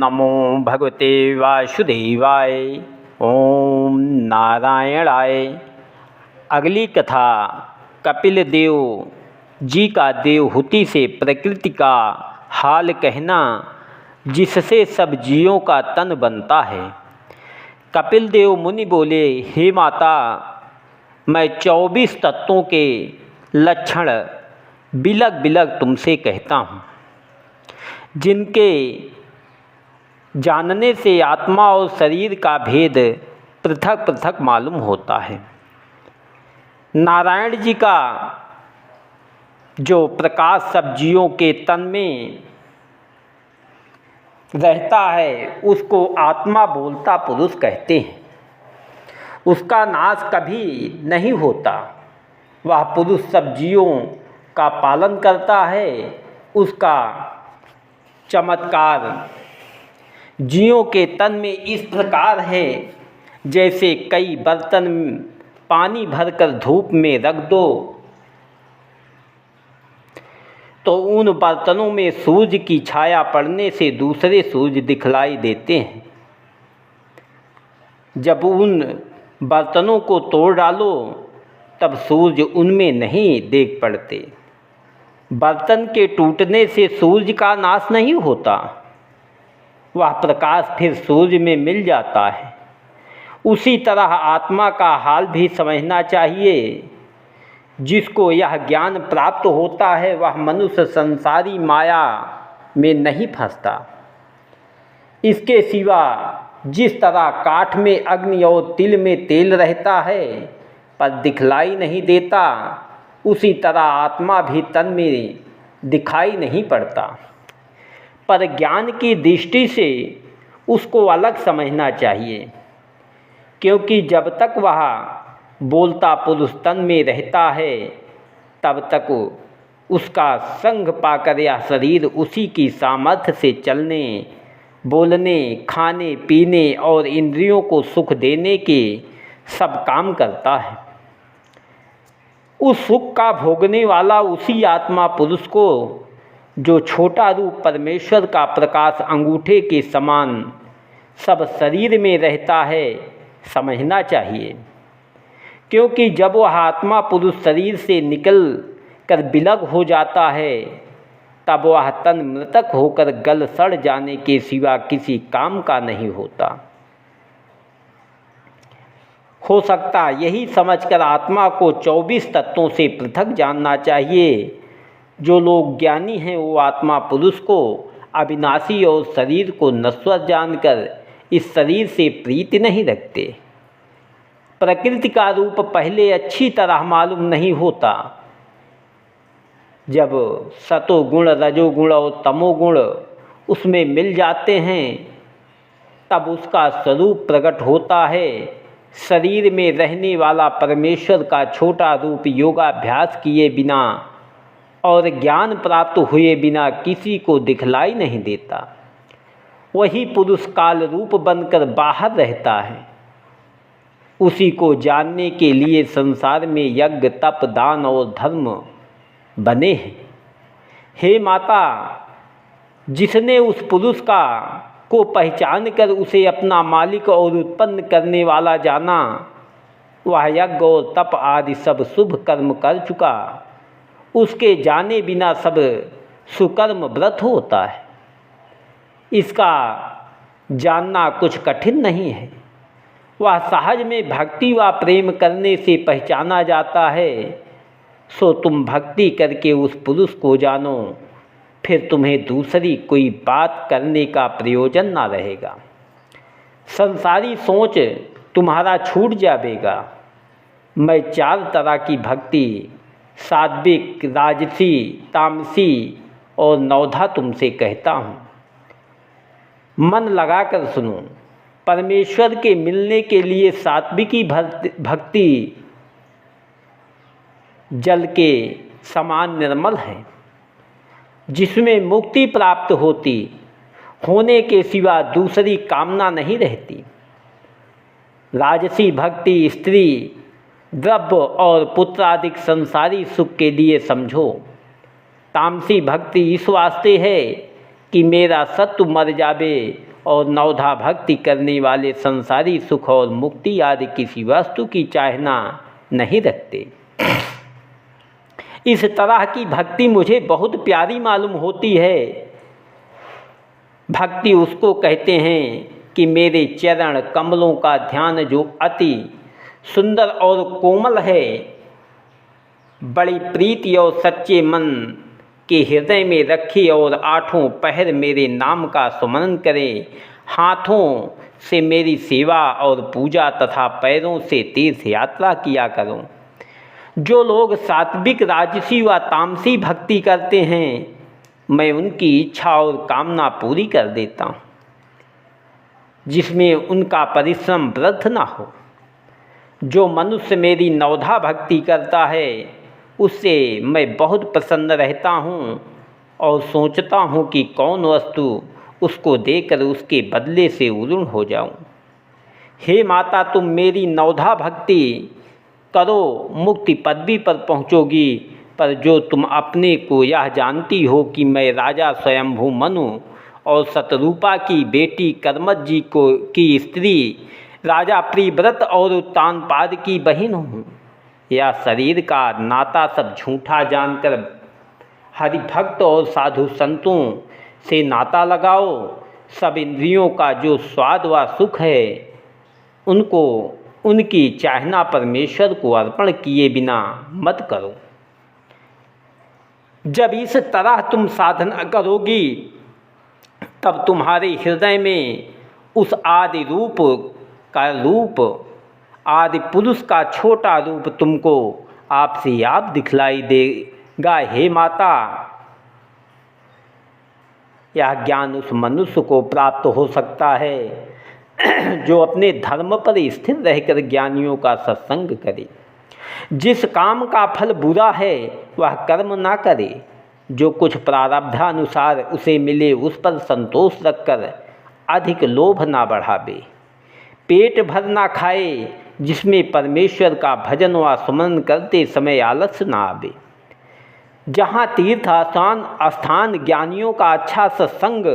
नमो भगवते वासुदेवाय। ओम नारायणाय। अगली कथा कपिल देव जी का देवहूति से प्रकृति का हाल कहना, जिससे सब जीवों का तन बनता है। कपिल देव मुनि बोले, हे माता, मैं 24 तत्वों के लक्षण बिलग बिलग तुमसे कहता हूँ, जिनके जानने से आत्मा और शरीर का भेद पृथक पृथक मालूम होता है। नारायण जी का जो प्रकाश सब जीवों के तन में रहता है, उसको आत्मा बोलता पुरुष कहते हैं। उसका नाश कभी नहीं होता। वह पुरुष सब जीवों का पालन करता है। उसका चमत्कार जीवों के तन में इस प्रकार है, जैसे कई बर्तन पानी भरकर धूप में रख दो तो उन बर्तनों में सूरज की छाया पड़ने से दूसरे सूरज दिखलाई देते हैं। जब उन बर्तनों को तोड़ डालो तब सूरज उनमें नहीं देख पड़ते। बर्तन के टूटने से सूरज का नाश नहीं होता, वह प्रकाश फिर सूरज में मिल जाता है। उसी तरह आत्मा का हाल भी समझना चाहिए। जिसको यह ज्ञान प्राप्त होता है, वह मनुष्य संसारी माया में नहीं फंसता। इसके सिवा जिस तरह काठ में अग्नि और तिल में तेल रहता है पर दिखलाई नहीं देता, उसी तरह आत्मा भी तन में दिखाई नहीं पड़ता। पर ज्ञान की दृष्टि से उसको अलग समझना चाहिए, क्योंकि जब तक वह बोलता पुरुष तन में रहता है, तब तक उसका संग पाकर यह शरीर उसी की सामर्थ्य से चलने, बोलने, खाने पीने और इंद्रियों को सुख देने के सब काम करता है। उस सुख का भोगने वाला उसी आत्मा पुरुष को, जो छोटा रूप परमेश्वर का प्रकाश अंगूठे के समान सब शरीर में रहता है, समझना चाहिए। क्योंकि जब वह आत्मा पुरुष शरीर से निकल कर बिलग हो जाता है, तब वह तन मृतक होकर गल सड़ जाने के सिवा किसी काम का नहीं होता। हो सकता यही समझकर आत्मा को 24 तत्वों से पृथक जानना चाहिए। जो लोग ज्ञानी हैं, वो आत्मा पुरुष को अविनाशी और शरीर को नश्वर जानकर इस शरीर से प्रीति नहीं रखते। प्रकृति का रूप पहले अच्छी तरह मालूम नहीं होता। जब सतोगुण, रजोगुण और तमोगुण उसमें मिल जाते हैं, तब उसका स्वरूप प्रकट होता है। शरीर में रहने वाला परमेश्वर का छोटा रूप योगाभ्यास किए बिना और ज्ञान प्राप्त हुए बिना किसी को दिखलाई नहीं देता। वही पुरुष काल रूप बनकर बाहर रहता है। उसी को जानने के लिए संसार में यज्ञ, तप, दान और धर्म बने हैं। हे माता, जिसने उस पुरुष को पहचान कर उसे अपना मालिक और उत्पन्न करने वाला जाना, वह यज्ञ और तप आदि सब शुभ कर्म कर चुका। उसके जाने बिना सब सुकर्म व्रत होता है। इसका जानना कुछ कठिन नहीं है। वह सहज में भक्ति व प्रेम करने से पहचाना जाता है। सो तुम भक्ति करके उस पुरुष को जानो, फिर तुम्हें दूसरी कोई बात करने का प्रयोजन ना रहेगा। संसारी सोच तुम्हारा छूट जाएगा। मैं 4 तरह की भक्ति, सात्विक, राजसी, तामसी और नवधा तुमसे कहता हूँ। मन लगाकर सुनो। परमेश्वर के मिलने के लिए सात्विकी भक्ति जल के समान निर्मल है, जिसमें मुक्ति प्राप्त होने के सिवा दूसरी कामना नहीं रहती। राजसी भक्ति स्त्री, द्रव्य और पुत्रादिक संसारी सुख के लिए समझो। तामसी भक्ति इस वास्ते है कि मेरा सत्व मर जावे और नवधा भक्ति करने वाले संसारी सुख और मुक्ति आदि किसी वस्तु की चाहना नहीं रखते। इस तरह की भक्ति मुझे बहुत प्यारी मालूम होती है। भक्ति उसको कहते हैं कि मेरे चरण कमलों का ध्यान जो अति सुंदर और कोमल है, बड़ी प्रीति और सच्चे मन के हृदय में रखे और आठों पहर मेरे नाम का सुमरन करें, हाथों से मेरी सेवा और पूजा तथा पैरों से तीर्थ यात्रा किया करूं। जो लोग सात्विक, राजसी व तामसी भक्ति करते हैं, मैं उनकी इच्छा और कामना पूरी कर देता हूँ, जिसमें उनका परिश्रम व्यर्थ ना हो। जो मनुष्य मेरी नवधा भक्ति करता है, उससे मैं बहुत प्रसन्न रहता हूँ और सोचता हूँ कि कौन वस्तु उसको देकर उसके बदले से उरुण हो जाऊँ। हे माता, तुम मेरी नवधा भक्ति करो, मुक्ति पदवी पर पहुँचोगी। पर जो तुम अपने को यह जानती हो कि मैं राजा स्वयंभू मनु और शतरूपा की बेटी कर्मज जी की स्त्री राजा प्रिव्रत और उत्तानपाद की बहन हूँ, या शरीर का नाता सब झूठा जानकर हरिभक्त और साधु संतों से नाता लगाओ। सब इंद्रियों का जो स्वाद व सुख है, उनको उनकी चाहना परमेश्वर को अर्पण किए बिना मत करो। जब इस तरह तुम साधना करोगी, तब तुम्हारे हृदय में उस आदि रूप का रूप, आदि पुरुष का छोटा रूप तुमको आपसे आप दिखलाई देगा। हे माता, यह ज्ञान उस मनुष्य को प्राप्त हो सकता है जो अपने धर्म पर स्थिर रहकर ज्ञानियों का सत्संग करे। जिस काम का फल बुरा है वह कर्म ना करे। जो कुछ प्रारब्धानुसार उसे मिले उस पर संतोष रखकर अधिक लोभ ना बढ़ावे। पेट भर ना खाए, जिसमें परमेश्वर का भजन व सुमरन करते समय आलस्य ना आवे। जहाँ तीर्थ स्थान ज्ञानियों का अच्छा सत्संग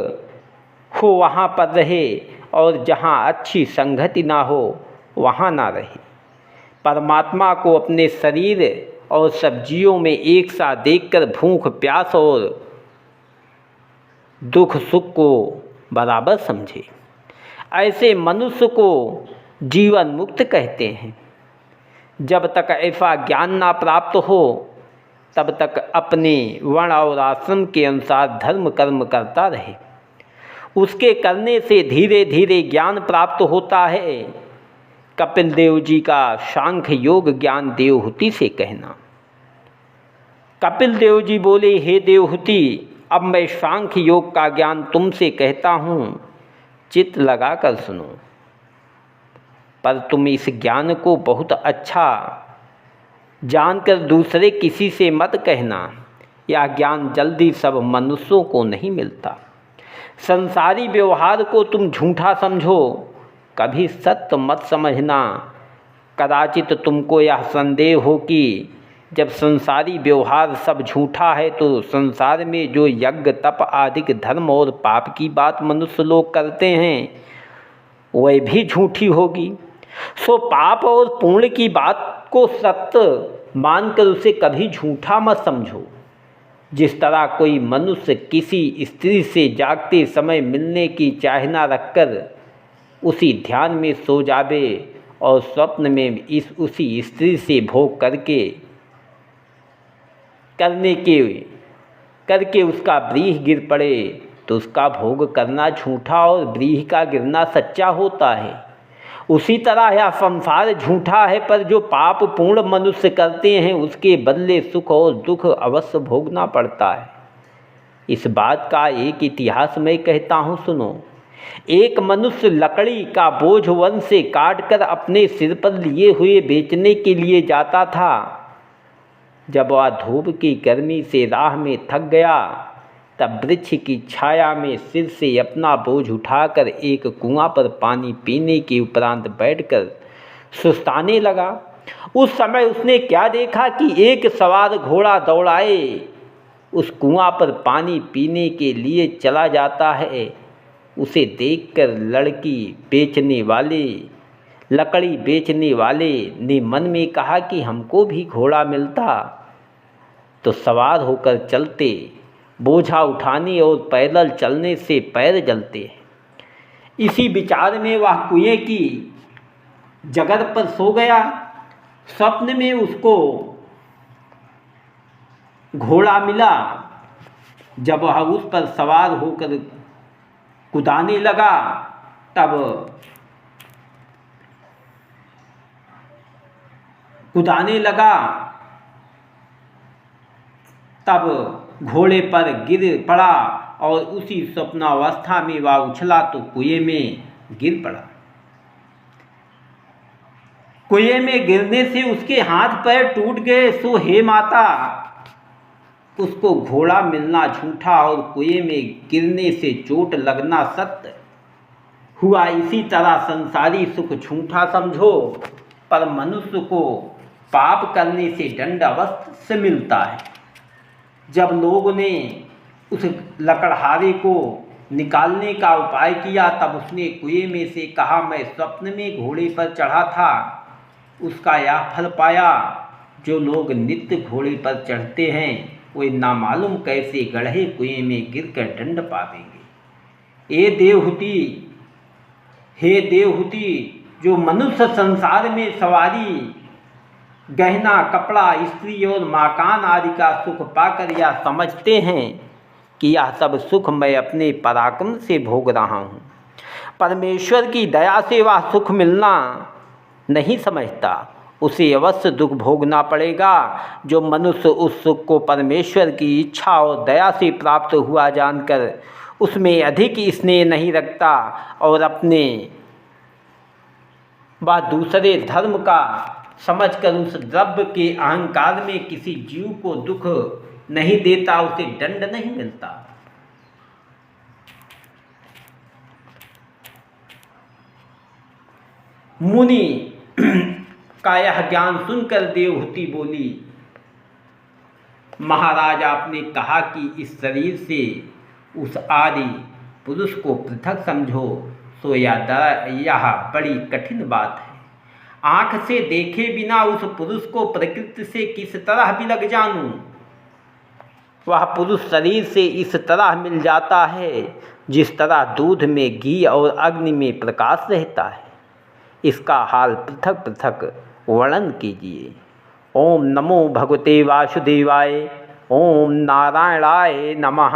हो वहाँ पर रहे, और जहाँ अच्छी संगति ना हो वहाँ ना रहे। परमात्मा को अपने शरीर और सब्जियों में एक साथ देखकर भूख प्यास और दुख सुख को बराबर समझे। ऐसे मनुष्य को जीवन मुक्त कहते हैं। जब तक ऐसा ज्ञान ना प्राप्त हो, तब तक अपने वर्ण और आश्रम के अनुसार धर्म कर्म करता रहे। उसके करने से धीरे धीरे ज्ञान प्राप्त होता है। कपिल देव जी का सांख्य योग ज्ञान देवहूति से कहना। कपिल देव जी बोले, हे देवहूति, अब मैं सांख्य योग का ज्ञान तुमसे कहता हूँ, चित्त लगा कर सुनो। पर तुम इस ज्ञान को बहुत अच्छा जानकर दूसरे किसी से मत कहना। यह ज्ञान जल्दी सब मनुष्यों को नहीं मिलता। संसारी व्यवहार को तुम झूठा समझो, कभी सत्य मत समझना। कदाचित तुमको यह संदेह हो कि जब संसारी व्यवहार सब झूठा है, तो संसार में जो यज्ञ तप आदि धर्म और पाप की बात मनुष्य लोग करते हैं, वह भी झूठी होगी। सो पाप और पुण्य की बात को सत्य मानकर उसे कभी झूठा मत समझो। जिस तरह कोई मनुष्य किसी स्त्री से जागते समय मिलने की चाहना रखकर उसी ध्यान में सो जावे और स्वप्न में उसी स्त्री से भोग करके उसका व्रीहि गिर पड़े, तो उसका भोग करना झूठा और व्रीहि का गिरना सच्चा होता है। उसी तरह यह संसार झूठा है, पर जो पाप पूर्ण मनुष्य करते हैं उसके बदले सुख और दुख अवश्य भोगना पड़ता है। इस बात का एक इतिहास मैं कहता हूँ, सुनो। एक मनुष्य लकड़ी का बोझ वन से काटकर अपने सिर पर लिए हुए बेचने के लिए जाता था। जब वह धूप की गर्मी से राह में थक गया, तब वृक्ष की छाया में सिर से अपना बोझ उठाकर एक कुआं पर पानी पीने के उपरांत बैठकर सुस्ताने लगा। उस समय उसने क्या देखा कि एक सवार घोड़ा दौड़ाए उस कुआं पर पानी पीने के लिए चला जाता है। उसे देखकर लकड़ी बेचने वाले ने मन में कहा कि हमको भी घोड़ा मिलता तो सवार होकर चलते, बोझा उठाने और पैदल चलने से पैर जलते। इसी विचार में वह कुएं की जगह पर सो गया। स्वप्न में उसको घोड़ा मिला। जब वह उस पर सवार होकर कुदाने लगा तब घोड़े पर गिर पड़ा और उसी स्वप्नावस्था में वह उछला तो कुएं में गिर पड़ा। कुएं में गिरने से उसके हाथ पैर टूट गए। सो हे माता, उसको घोड़ा मिलना झूठा और कुएं में गिरने से चोट लगना सत्य हुआ। इसी तरह संसारी सुख झूठा समझो, पर मनुष्य को पाप करने से दंड अवश्य मिलता है। जब लोगों ने उस लकड़हारे को निकालने का उपाय किया तब उसने कुएं में से कहा, मैं स्वप्न में घोड़े पर चढ़ा था, उसका यह फल पाया। जो लोग नित्य घोड़े पर चढ़ते हैं वे नामालूम कैसे गढ़े कुएं में गिरकर दंड पावेंगे। हे देवहूति, जो मनुष्य संसार में सवारी, गहना, कपड़ा, स्त्री और मकान आदि का सुख पाकर यह समझते हैं कि यह सब सुख मैं अपने पराक्रम से भोग रहा हूँ, परमेश्वर की दया से वह सुख मिलना नहीं समझता, उसे अवश्य दुख भोगना पड़ेगा। जो मनुष्य उस सुख को परमेश्वर की इच्छा और दया से प्राप्त हुआ जानकर उसमें अधिक स्नेह नहीं रखता और अपने व दूसरे धर्म का समझकर उस द्रव्य के अहंकार में किसी जीव को दुख नहीं देता, उसे दंड नहीं मिलता। मुनि का यह ज्ञान सुनकर देवहूति बोली, महाराज, आपने कहा कि इस शरीर से उस आदि पुरुष को पृथक समझो, तो यह बड़ी कठिन बात है। आँख से देखे बिना उस पुरुष को प्रकृति से किस तरह बिलग जानूं? वह पुरुष शरीर से इस तरह मिल जाता है जिस तरह दूध में घी और अग्नि में प्रकाश रहता है। इसका हाल पृथक पृथक वर्णन कीजिए। ओम नमो भगवते वासुदेवाय। ओम नारायणाय नमः।